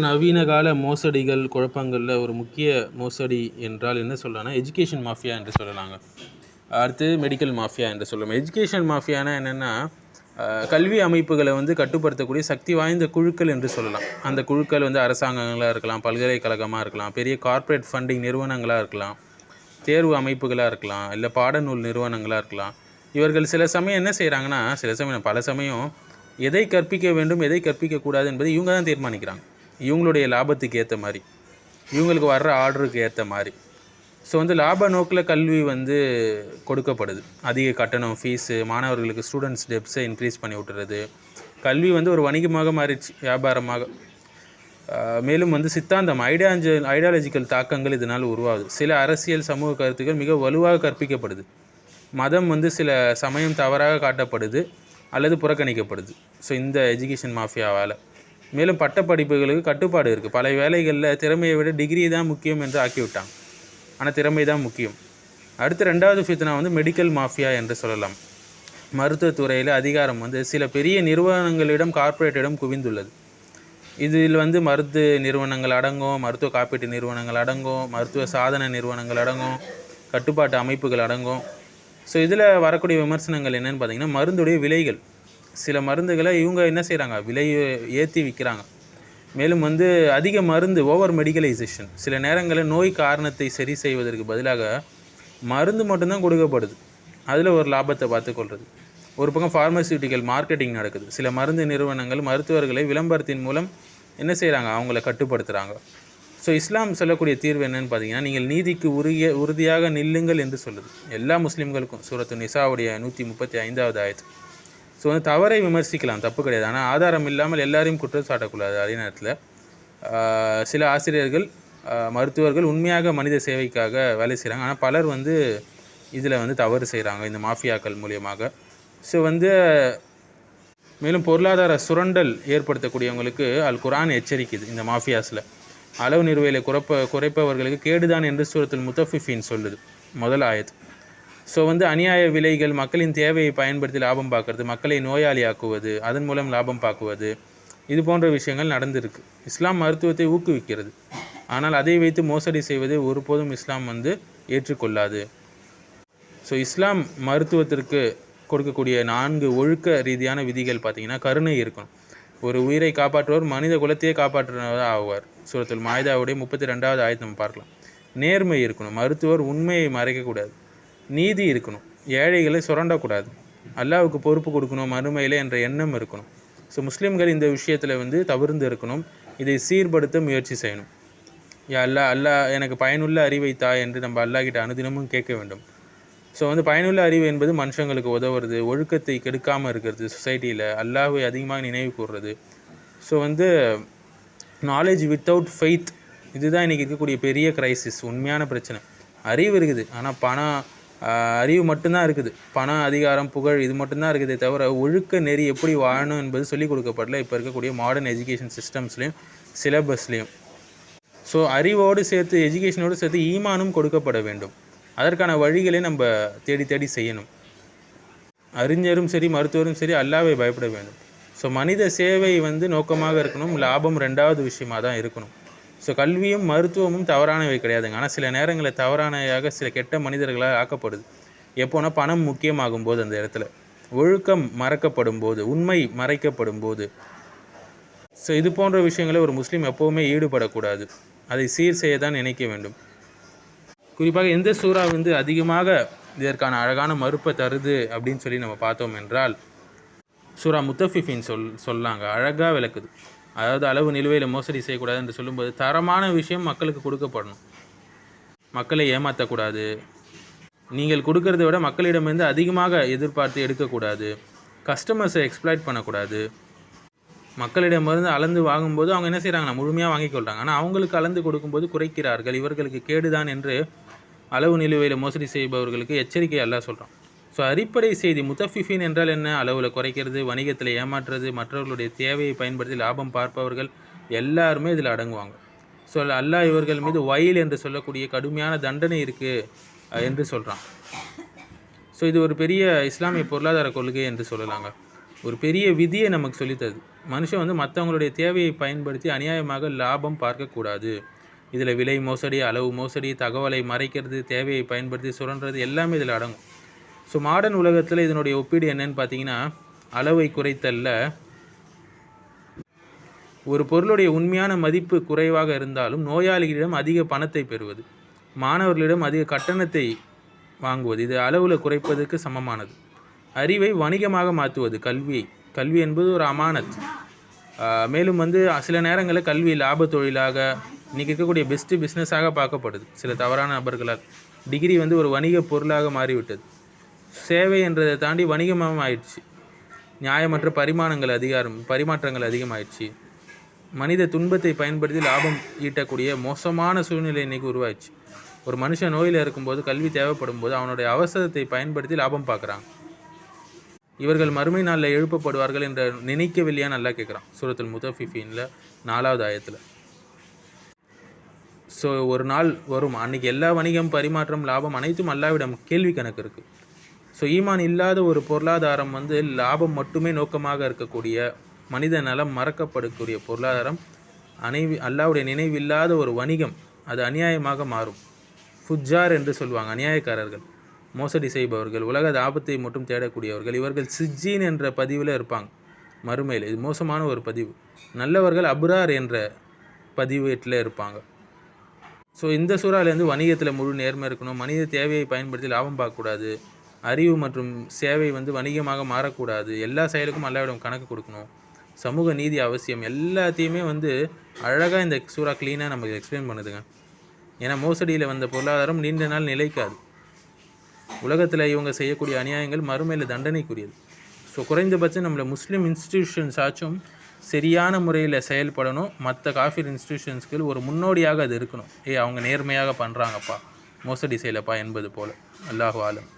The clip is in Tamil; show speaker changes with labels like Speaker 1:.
Speaker 1: நவீன கால மோசடிகள், குழப்பங்களில் ஒரு முக்கிய மோசடி என்றால் என்ன சொல்லலாம்னா, எஜுகேஷன் மாஃபியா என்று சொல்லலாங்க. அடுத்து மெடிக்கல் மாஃபியா என்று சொல்லுவோம். எஜுகேஷன் மாஃபியானா என்னென்னா, கல்வி அமைப்புகளை கட்டுப்படுத்தக்கூடிய சக்தி வாய்ந்த குழுக்கள் என்று சொல்லலாம். அந்த குழுக்கள் அரசாங்கங்களாக இருக்கலாம், பல்கலைக்கழகமாக இருக்கலாம், பெரிய கார்ப்பரேட் ஃபண்டிங் நிறுவனங்களாக இருக்கலாம், தேர்வு அமைப்புகளாக இருக்கலாம், இல்லை பாடநூல் நிறுவனங்களாக இருக்கலாம். இவர்கள் சில சமயம் என்ன செய்கிறாங்கன்னா, பல சமயம் எதை கற்பிக்க வேண்டும், எதை கற்பிக்கக்கூடாது என்பதை இவங்க தான் தீர்மானிக்கிறாங்க. இவங்களுடைய லாபத்துக்கு ஏற்ற மாதிரி, இவங்களுக்கு வர்ற ஆர்டருக்கு ஏற்ற மாதிரி. லாப நோக்கில் கல்வி கொடுக்கப்படுது. அதிக கட்டணம், ஃபீஸு, மாணவர்களுக்கு ஸ்டூடெண்ட்ஸ் டெப்ஸை இன்க்ரீஸ் பண்ணி விட்டுறது. கல்வி ஒரு வணிகமாக மாறிடுச்சு, வியாபாரமாக. மேலும் சித்தாந்தம், ஐடியாலஜிக்கல் தாக்கங்கள் இதனால் உருவாகுது. சில அரசியல் சமூக கருத்துக்கள் மிக வலுவாக கற்பிக்கப்படுது. மதம் சில சமயம் தவறாக காட்டப்படுது அல்லது புறக்கணிக்கப்படுது. இந்த எஜுகேஷன் மாஃபியாவால். மேலும் பட்டப்படிப்புகளுக்கு கட்டுப்பாடு இருக்குது. பல வேலைகளில் திறமையை விட டிகிரி தான் முக்கியம் என்று ஆக்கிவிட்டாங்க. ஆனால் திறமை தான் முக்கியம். அடுத்து 2வது ஃபித்னா மெடிக்கல் மாஃபியா என்று சொல்லலாம். மருத்துவத்துறையில் அதிகாரம் சில பெரிய நிறுவனங்களிடம், கார்ப்பரேட்டிடம் குவிந்துள்ளது. இதில் மருந்து நிறுவனங்கள் அடங்கும், மருத்துவ காப்பீட்டு நிறுவனங்கள் அடங்கும், மருத்துவ சாதன நிறுவனங்கள் அடங்கும், கட்டுப்பாட்டு அமைப்புகள் அடங்கும். இதில் வரக்கூடிய விமர்சனங்கள் என்னென்னு பார்த்திங்கன்னா, மருந்துடைய விலைகள். சில மருந்துகளை இவங்க என்ன செய்கிறாங்க, விலையை ஏற்றி விற்கிறாங்க. மேலும் அதிக மருந்து, ஓவர் மெடிக்கலைசேஷன். சில நேரங்களில் நோய் காரணத்தை சரி செய்வதற்கு பதிலாக மருந்து மட்டும்தான் கொடுக்கப்படுது. அதில் ஒரு லாபத்தை பார்த்துக்கொள்வது. ஒரு பக்கம் ஃபார்மசியூட்டிக்கல் மார்க்கெட்டிங் நடக்குது. சில மருந்து நிறுவனங்கள் மருத்துவர்களை விளம்பரத்தின் மூலம் என்ன செய்கிறாங்க, அவங்கள கட்டுப்படுத்துகிறாங்க. இஸ்லாம் சொல்லக்கூடிய தீர்வு என்னென்னு பார்த்தீங்கன்னா, நீங்கள் நீதிக்கு உறுதியாக நில்லுங்கள் என்று சொல்லுது எல்லா முஸ்லீம்களுக்கும். சூரத்து நிசாவுடைய 135வது ஆயத்து. தவறை விமர்சிக்கலாம், தப்பு கிடையாது. ஆனால் ஆதாரம் இல்லாமல் எல்லாரையும் குற்றம் சாட்டக்கூடாது. அதே நேரத்தில் சில ஆசிரியர்கள், மருத்துவர்கள் உண்மையாக மனித சேவைக்காக வேலை செய்கிறாங்க. ஆனால் பலர் இதில் தவறு செய்கிறாங்க இந்த மாஃபியாக்கள் மூலியமாக. மேலும் பொருளாதார சுரண்டல் ஏற்படுத்தக்கூடியவங்களுக்கு அல் குர்ஆன் எச்சரிக்குது. இந்த மாஃபியாஸில் அளவு நிறுவையில் குறைப்பவர்களுக்கு கேடுதான் என்று சூரத்துல் முத்தஃபிஃபீன் சொல்லுது, முதல் ஆயத்து. அநியாய விலைகள், மக்களின் தேவையை பயன்படுத்தி லாபம் பார்க்கறது, மக்களை நோயாளியாக்குவது, அதன் மூலம் லாபம் பார்க்குவது, இது போன்ற விஷயங்கள் நடந்திருக்கு. இஸ்லாம் மருத்துவத்தை ஊக்குவிக்கிறது. ஆனால் அதை வைத்து மோசடி செய்வதை ஒருபோதும் இஸ்லாம் ஏற்றுக்கொள்ளாது. இஸ்லாம் மருத்துவத்திற்கு கொடுக்கக்கூடிய 4 ஒழுக்க ரீதியான விதிகள் பார்த்திங்கன்னா, கருணை இருக்கணும். ஒரு உயிரை காப்பாற்றுவர் மனித குலத்தையே காப்பாற்றுவதாக ஆவார். சூரத்துல் மாயிதாவுடைய 32வது ஆயத்தை நம்ம பார்க்கலாம். நேர்மை இருக்கணும். மருத்துவர் உண்மையை மறைக்கக்கூடாது. நீதி இருக்கணும். ஏழைகளை சுரண்டக்கூடாது. அல்லாஹ்வுக்கு பொறுப்பு கொடுக்கணும் மறுமையில் என்ற எண்ணம் இருக்கணும். முஸ்லீம்கள் இந்த விஷயத்தில் தவிர்ந்து இருக்கணும். இதை சீர்படுத்த முயற்சி செய்யணும். அல்லாஹ் எனக்கு பயனுள்ள அறிவை தா என்று நம்ம அல்லாஹ்கிட்ட அனுதினமும் கேட்க வேண்டும். பயனுள்ள அறிவு என்பது மனுஷங்களுக்கு உதவுறது, ஒழுக்கத்தை கெடுக்காமல் இருக்கிறது, சொசைட்டியில் அல்லாஹ்வை அதிகமாக நினைவு கூறுறது. நாலேஜ் வித்தவுட் ஃபெய்த், இதுதான் இன்றைக்கி இருக்கக்கூடிய பெரிய கிரைசிஸ், உண்மையான பிரச்சனை. அறிவு இருக்குது, ஆனால் அறிவு மட்டும்தான் இருக்குது. பணம், அதிகாரம், புகழ் இது மட்டும்தான் இருக்குதே தவிர ஒழுக்க நெறி எப்படி வாழணும் என்பது சொல்லிக் கொடுக்கப்படல இப்போ இருக்கக்கூடிய மாடர்ன் எஜுகேஷன் சிஸ்டம்ஸ்லேயும் சிலபஸ்லேயும். அறிவோடு சேர்த்து, எஜுகேஷனோடு சேர்த்து ஈமானும் கொடுக்கப்பட வேண்டும். அதற்கான வழிகளை நம்ம தேடி தேடி செய்யணும். அறிஞரும் சரி, மருத்துவரும் சரி, அல்லாஹ்வை பயப்பட வேண்டும். மனித சேவை நோக்கமாக இருக்கணும். லாபம் 2வது விஷயமாக தான் இருக்கணும். கல்வியும் மருத்துவமும் தவறானவை கிடையாதுங்க. ஆனால் சில நேரங்களில் தவறானவையாக சில கெட்ட மனிதர்களாக ஆக்கப்படுது. எப்போனா பணம் முக்கியமாகும் போது, அந்த இடத்துல ஒழுக்கம் மறக்கப்படும் போது, உண்மை மறைக்கப்படும் போது. இது போன்ற விஷயங்களை ஒரு முஸ்லீம் எப்போவுமே ஈடுபடக்கூடாது. அதை சீர் செய்ய தான் நினைக்க வேண்டும். குறிப்பாக எந்த சூறா அதிகமாக இதற்கான அழகான மறுப்பை தருது அப்படின்னு சொல்லி நம்ம பார்த்தோம் என்றால், சூரா முத்தஃபிஃபீன் சொல்லாங்க, அழகாக விளக்குது. அதாவது அளவு நிலுவையில் மோசடி செய்யக்கூடாது என்று சொல்லும்போது, தரமான விஷயம் மக்களுக்கு கொடுக்கப்படணும். மக்களை ஏமாற்றக்கூடாது. நீங்கள் கொடுக்கறத விட மக்களிடமிருந்து அதிகமாக எதிர்பார்த்து எடுக்கக்கூடாது. கஸ்டமர்ஸை எக்ஸ்ப்ளாய்ட் பண்ணக்கூடாது. மக்களிடமிருந்து அளந்து வாங்கும்போது அவங்க என்ன செய்கிறாங்கன்னா, முழுமையாக வாங்கிக்கொள்கிறாங்க. ஆனால் அவங்களுக்கு அளந்து கொடுக்கும்போது குறைக்கிறார்கள். இவர்களுக்கு கேடுதான் என்று அளவு நிலுவையில் மோசடி செய்பவர்களுக்கு எச்சரிக்கை அல்லாஹ் சொல்கிறான். அடிப்படை செய்தி, முத்தஃபிஃபீன் என்றால் என்ன? அளவில் குறைக்கிறது, வணிகத்தில் ஏமாற்றுறது, மற்றவர்களுடைய தேவையை பயன்படுத்தி லாபம் பார்ப்பவர்கள் எல்லாருமே இதில் அடங்குவாங்க. அல்லாஹ் இவர்கள் மீது வயல் என்று சொல்லக்கூடிய கடுமையான தண்டனை இருக்குது என்று சொல்கிறான். இது ஒரு பெரிய இஸ்லாமிய பொருளாதார கொள்கை என்று சொல்லலாங்க. ஒரு பெரிய விதியை நமக்கு சொல்லித்தருது. மனுஷன் வந்து மற்றவங்களுடைய தேவையை பயன்படுத்தி அநியாயமாக லாபம் பார்க்கக்கூடாது. இதில் விலை மோசடி, அளவு மோசடி, தகவலை மறைக்கிறது, தேவையை பயன்படுத்தி சுரண்டுறது எல்லாமே இதில் அடங்கும். ஸோ மாடர்ன் உலகத்தில் இதனுடைய ஒப்பீடு என்னன்னு பார்த்தீங்கன்னா, அளவை குறைத்தல்ல ஒரு பொருளுடைய உண்மையான மதிப்பு குறைவாக இருந்தாலும் நோயாளிகளிடம் அதிக பணத்தை பெறுவது, மாணவர்களிடம் அதிக கட்டணத்தை வாங்குவது, இது அளவில் குறைப்பதற்கு சமமானது. அறிவை வணிகமாக மாற்றுவது, கல்வி என்பது ஒரு அமானத். மேலும் வந்து சில நேரங்களில் கல்வி லாப தொழிலாக இன்றைக்கி இருக்கக்கூடிய பெஸ்ட்டு பிஸ்னஸாக பார்க்கப்படுது சில தவறான நபர்களால். டிகிரி வந்து ஒரு வணிக பொருளாக மாறிவிட்டது. சேவை என்றதை தாண்டி வணிகமாக ஆயிடுச்சு. நியாயமற்ற பரிமாற்றங்கள் அதிகமாயிடுச்சு. மனித துன்பத்தை பயன்படுத்தி லாபம் ஈட்டக்கூடிய மோசமான சூழ்நிலை இன்றைக்கி உருவாயிடுச்சு. ஒரு மனுஷன் நோயில் இருக்கும்போது கல்வி தேவைப்படும் போது அவனுடைய அவசரத்தை பயன்படுத்தி லாபம் பார்க்குறாங்க. இவர்கள் மறுமை நாளில் எழுப்பப்படுவார்கள் என்ற நினைக்கவில்லையா நல்லா கேட்குறான் சூரத்துல் முத்தஃபிஃபீனில் 4வது ஆயத்தில். ஸோ ஒரு நாள் வரும், அன்றைக்கி எல்லா வணிகம், பரிமாற்றம், லாபம் அனைத்தும் அல்லாவிடம் கேள்வி கணக்கு இருக்குது. ஸோ ஈமான் இல்லாத ஒரு பொருளாதாரம் வந்து லாபம் மட்டுமே நோக்கமாக இருக்கக்கூடிய, மனித நலம் மறக்கப்படக்கூடிய பொருளாதாரம், அல்லாவுடைய நினைவில்லாத ஒரு வணிகம், அது அநியாயமாக மாறும். ஃபுஜார் என்று சொல்லுவாங்க, அநியாயக்காரர்கள், மோசடி செய்பவர்கள், உலக ஆபத்தை மட்டும் தேடக்கூடியவர்கள். இவர்கள் சிஜ்ஜீன் என்ற பதிவில் இருப்பாங்க மறுமையில். இது மோசமான ஒரு பதிவு. நல்லவர்கள் அப்ரார் என்ற பதிவேட்டில் இருப்பாங்க. ஸோ இந்த சூறாலேருந்து வணிகத்தில் முழு நேர்மை இருக்கணும், மனித தேவையை பயன்படுத்தி லாபம் பார்க்கக்கூடாது, அறிவு மற்றும் சேவை வந்து வணிகமாக மாறக்கூடாது, எல்லா செயலுக்கும் அல்லாவிடம் கணக்கு கொடுக்கணும், சமூக நீதி அவசியம், எல்லாத்தையுமே வந்து அழகாக இந்த சூறா க்ளீனாக நமக்கு எக்ஸ்பிளைன் பண்ணுதுங்க. ஏன்னா மோசடியில் வந்த பொருளாதாரம் நீண்ட நாள் நிலைக்காது. உலகத்தில் இவங்க செய்யக்கூடிய அநியாயங்கள் மறுமையில் தண்டனைக்குரியது. ஸோ குறைந்தபட்சம் நம்மளை முஸ்லீம் இன்ஸ்டிடியூஷன்ஸ் ஆச்சும் சரியான முறையில் செயல்படணும். மற்ற காஃபிர் இன்ஸ்டிடியூஷன்ஸ்க்கு ஒரு முன்னோடியாக அது இருக்கணும். அவங்க நேர்மையாக பண்ணுறாங்கப்பா, மோசடி செய்யலப்பா என்பது போல். அல்லாஹு ஆலம்.